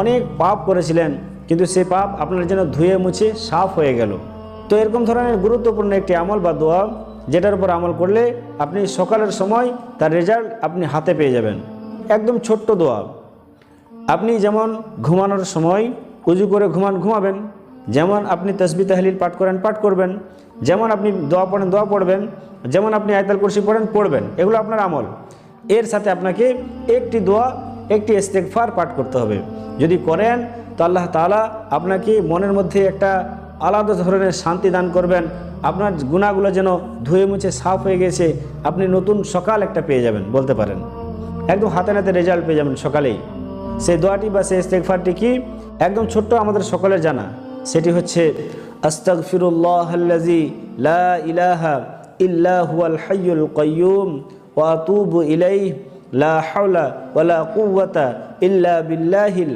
অনেক পাপ করেছিলেন, কিন্তু সেই পাপ আপনার যেন ধুয়ে মুছে সাফ হয়ে গেল। তো এরকম ধরনের গুরুত্বপূর্ণ একটি আমল বা দোয়া, যেটার উপর আমল করলে আপনি সকালের সময় তার রেজাল্ট আপনি হাতে পেয়ে যাবেন। একদম ছোট্ট দোয়া। আপনি যেমন ঘুমানোর সময় উজু করে ঘুমাবেন, যেমন আপনি তাসবিহ তাহলিল পাঠ করবেন, যেমন আপনি দোয়া পড়েন দোয়া পড়বেন, যেমন আপনি আয়াতুল কুরসি পড়বেন, এগুলো আপনার আমল। এর সাথে আপনাকে একটি দোয়া, একটি ইস্তেগফার পাঠ করতে হবে। যদি করেন তো আল্লাহ তাআলা আপনাকে মনের মধ্যে একটা আলাদা ধরনের শান্তি দান করবেন। আপনার গুনাহগুলো যেন ধুয়ে মুছে সাফ হয়ে গেছে, আপনি নতুন সকাল একটা পেয়ে যাবেন বলতে পারেন। একদম হাতে নাতে রেজাল্ট পেয়ে যাবেন সকালেই। সেই দোয়াটি বা সেই ইস্তেগফারটি কি, একদম ছোট্ট আমাদের সকলের জানা। সেটি হচ্ছে আস্তাগফিরুল্লাহাল্লাযী লা ইলাহা ইল্লা হুয়াল হাইয়ুল কাইয়্যুম ওয়া আতুবু ইলাইহি লা হাওলা ওয়ালা কুওয়াতা ইল্লা বিল্লাহিল